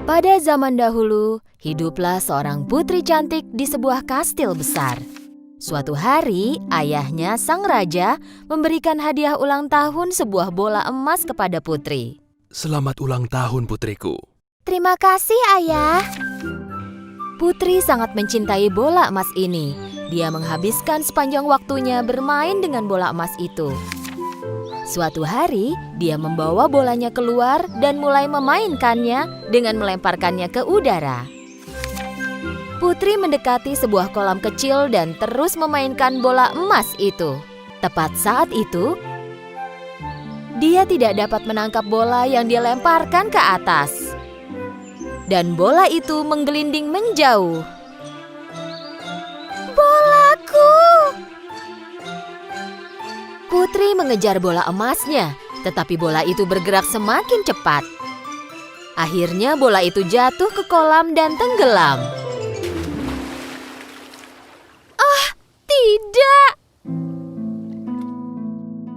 Pada zaman dahulu, hiduplah seorang putri cantik di sebuah kastil besar. Suatu hari, ayahnya, sang raja, memberikan hadiah ulang tahun sebuah bola emas kepada putri. Selamat ulang tahun, putriku. Terima kasih, ayah. Putri sangat mencintai bola emas ini. Dia menghabiskan sepanjang waktunya bermain dengan bola emas itu. Suatu hari, dia membawa bolanya keluar dan mulai memainkannya dengan melemparkannya ke udara. Putri mendekati sebuah kolam kecil dan terus memainkan bola emas itu. Tepat saat itu, dia tidak dapat menangkap bola yang dia lemparkan ke atas. Dan bola itu menggelinding menjauh. Bolaku! Putri mengejar bola emasnya, tetapi bola itu bergerak semakin cepat. Akhirnya bola itu jatuh ke kolam dan tenggelam. Ah, tidak!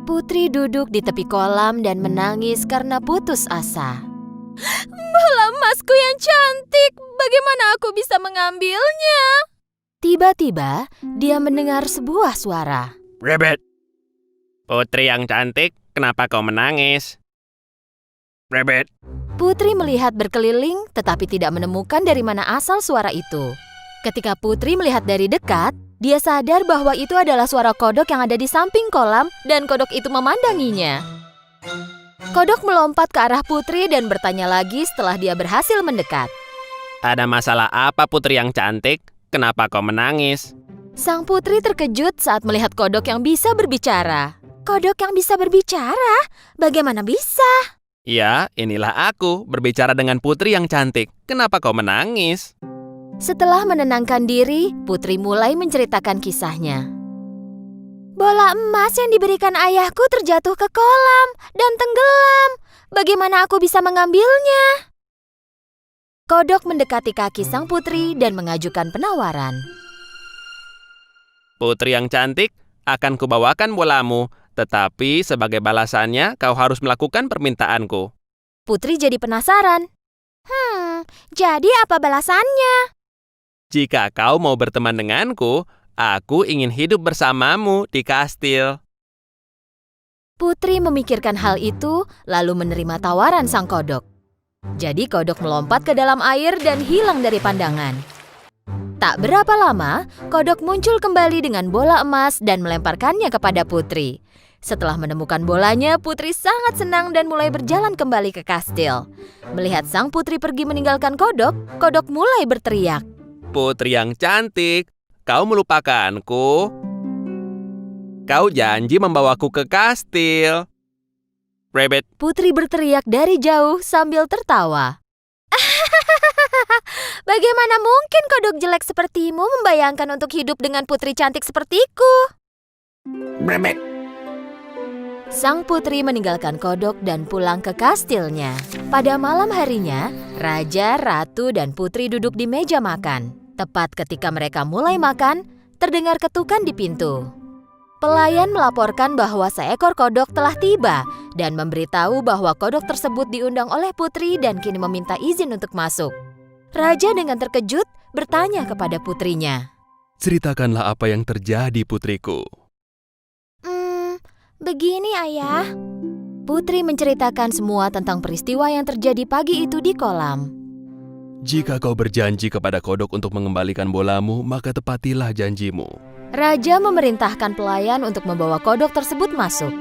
Putri duduk di tepi kolam dan menangis karena putus asa. Bola emasku yang cantik, bagaimana aku bisa mengambilnya? Tiba-tiba, dia mendengar sebuah suara. Rabbit, putri yang cantik, kenapa kau menangis? Rabbit. Putri melihat berkeliling tetapi tidak menemukan dari mana asal suara itu. Ketika Putri melihat dari dekat, dia sadar bahwa itu adalah suara kodok yang ada di samping kolam dan kodok itu memandanginya. Kodok melompat ke arah Putri dan bertanya lagi setelah dia berhasil mendekat. Ada masalah apa, putri yang cantik? Kenapa kau menangis? Sang putri terkejut saat melihat kodok yang bisa berbicara. Kodok yang bisa berbicara? Bagaimana bisa? Ya, inilah aku, berbicara dengan putri yang cantik. Kenapa kau menangis? Setelah menenangkan diri, Putri mulai menceritakan kisahnya. Bola emas yang diberikan ayahku terjatuh ke kolam dan tenggelam. Bagaimana aku bisa mengambilnya? Kodok mendekati kaki sang putri dan mengajukan penawaran. Putri yang cantik, akan kubawakan bolamu, tetapi sebagai balasannya kau harus melakukan permintaanku. Putri jadi penasaran. Jadi apa balasannya? Jika kau mau berteman denganku, aku ingin hidup bersamamu di kastil. Putri memikirkan hal itu, lalu menerima tawaran sang kodok. Jadi kodok melompat ke dalam air dan hilang dari pandangan. Tak berapa lama, kodok muncul kembali dengan bola emas dan melemparkannya kepada Putri. Setelah menemukan bolanya, Putri sangat senang dan mulai berjalan kembali ke kastil. Melihat sang putri pergi meninggalkan kodok, kodok mulai berteriak. Putri yang cantik, kau melupakanku? Kau janji membawaku ke kastil. Rabbit. Putri berteriak dari jauh sambil tertawa. Bagaimana mungkin kodok jelek sepertimu membayangkan untuk hidup dengan putri cantik sepertiku? Rabbit. Sang putri meninggalkan kodok dan pulang ke kastilnya. Pada malam harinya, raja, ratu, dan putri duduk di meja makan. Tepat ketika mereka mulai makan, terdengar ketukan di pintu. Pelayan melaporkan bahwa seekor kodok telah tiba dan memberitahu bahwa kodok tersebut diundang oleh putri dan kini meminta izin untuk masuk. Raja dengan terkejut bertanya kepada putrinya. Ceritakanlah apa yang terjadi, putriku. Begini, ayah. Putri menceritakan semua tentang peristiwa yang terjadi pagi itu di kolam. Jika kau berjanji kepada kodok untuk mengembalikan bolamu, maka tepatilah janjimu. Raja memerintahkan pelayan untuk membawa kodok tersebut masuk.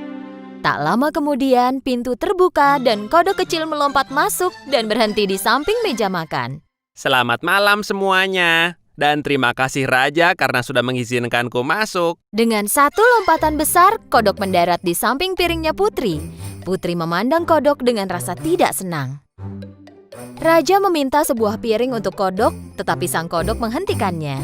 Tak lama kemudian, pintu terbuka dan kodok kecil melompat masuk dan berhenti di samping meja makan. Selamat malam semuanya. Dan terima kasih Raja karena sudah mengizinkanku masuk. Dengan satu lompatan besar, kodok mendarat di samping piringnya Putri. Putri memandang kodok dengan rasa tidak senang. Raja meminta sebuah piring untuk kodok, tetapi sang kodok menghentikannya.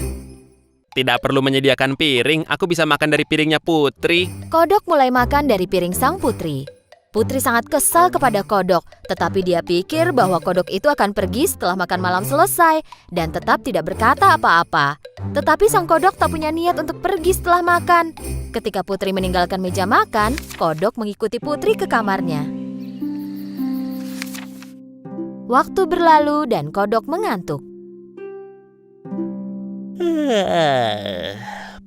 Tidak perlu menyediakan piring, aku bisa makan dari piringnya Putri. Kodok mulai makan dari piring sang putri. Putri sangat kesal kepada kodok, tetapi dia pikir bahwa kodok itu akan pergi setelah makan malam selesai dan tetap tidak berkata apa-apa. Tetapi sang kodok tak punya niat untuk pergi setelah makan. Ketika Putri meninggalkan meja makan, kodok mengikuti Putri ke kamarnya. Waktu berlalu dan kodok mengantuk.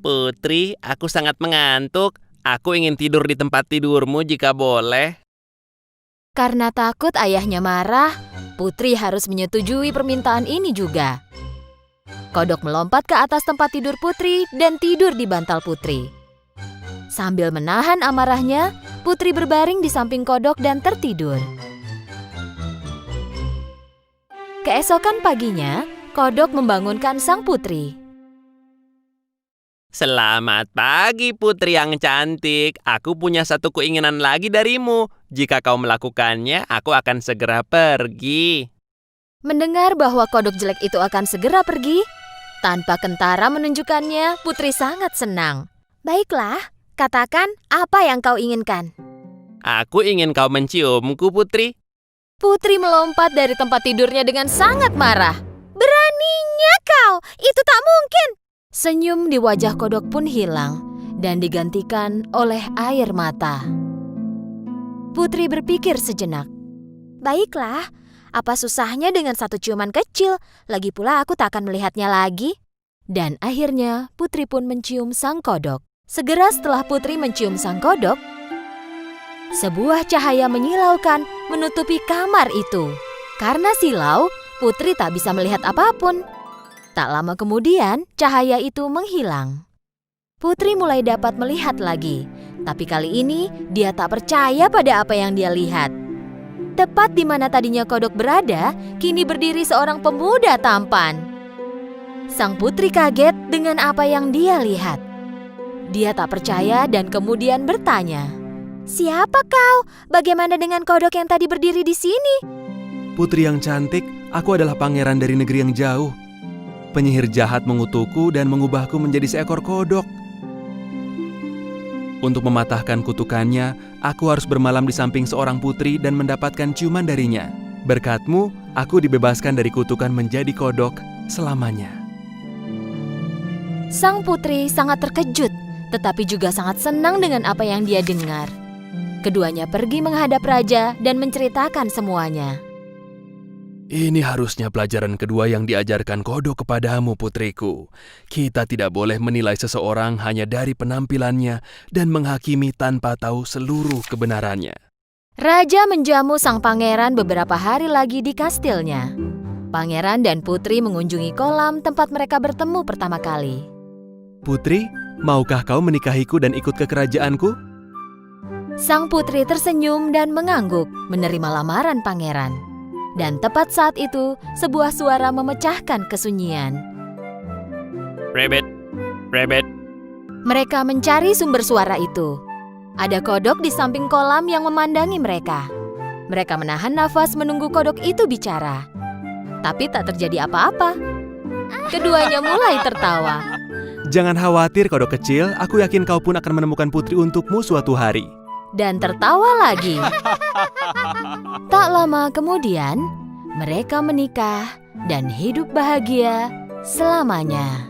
Putri, aku sangat mengantuk. Aku ingin tidur di tempat tidurmu jika boleh. Karena takut ayahnya marah, Putri harus menyetujui permintaan ini juga. Kodok melompat ke atas tempat tidur Putri dan tidur di bantal Putri. Sambil menahan amarahnya, Putri berbaring di samping kodok dan tertidur. Keesokan paginya, kodok membangunkan sang putri. Selamat pagi, putri yang cantik. Aku punya satu keinginan lagi darimu. Jika kau melakukannya, aku akan segera pergi. Mendengar bahwa kodok jelek itu akan segera pergi, tanpa kentara menunjukkannya, Putri sangat senang. Baiklah, katakan apa yang kau inginkan. Aku ingin kau menciumku, Putri. Putri melompat dari tempat tidurnya dengan sangat marah. Beraninya kau, itu tak mungkin. Senyum di wajah kodok pun hilang dan digantikan oleh air mata. Putri berpikir sejenak. Baiklah, apa susahnya dengan satu ciuman kecil? Lagi pula aku tak akan melihatnya lagi. Dan akhirnya Putri pun mencium sang kodok. Segera setelah Putri mencium sang kodok, sebuah cahaya menyilaukan menutupi kamar itu. Karena silau, Putri tak bisa melihat apapun. Tak lama kemudian, cahaya itu menghilang. Putri mulai dapat melihat lagi, tapi kali ini dia tak percaya pada apa yang dia lihat. Tepat di mana tadinya kodok berada, kini berdiri seorang pemuda tampan. Sang putri kaget dengan apa yang dia lihat. Dia tak percaya dan kemudian bertanya, "Siapa kau? Bagaimana dengan kodok yang tadi berdiri di sini?" Putri yang cantik, aku adalah pangeran dari negeri yang jauh. Penyihir jahat mengutukku dan mengubahku menjadi seekor kodok. Untuk mematahkan kutukannya, aku harus bermalam di samping seorang putri dan mendapatkan ciuman darinya. Berkatmu, aku dibebaskan dari kutukan menjadi kodok selamanya. Sang putri sangat terkejut, tetapi juga sangat senang dengan apa yang dia dengar. Keduanya pergi menghadap raja dan menceritakan semuanya. Ini harusnya pelajaran kedua yang diajarkan kodok kepadamu, putriku. Kita tidak boleh menilai seseorang hanya dari penampilannya dan menghakimi tanpa tahu seluruh kebenarannya. Raja menjamu sang pangeran beberapa hari lagi di kastilnya. Pangeran dan putri mengunjungi kolam tempat mereka bertemu pertama kali. Putri, maukah kau menikahiku dan ikut ke kerajaanku? Sang putri tersenyum dan mengangguk menerima lamaran pangeran. Dan tepat saat itu, sebuah suara memecahkan kesunyian. Rabbit, rabbit. Mereka mencari sumber suara itu. Ada kodok di samping kolam yang memandangi mereka. Mereka menahan nafas menunggu kodok itu bicara. Tapi tak terjadi apa-apa. Keduanya mulai tertawa. Jangan khawatir, kodok kecil. Aku yakin kau pun akan menemukan putri untukmu suatu hari. Dan tertawa lagi. Tak lama kemudian, mereka menikah dan hidup bahagia selamanya.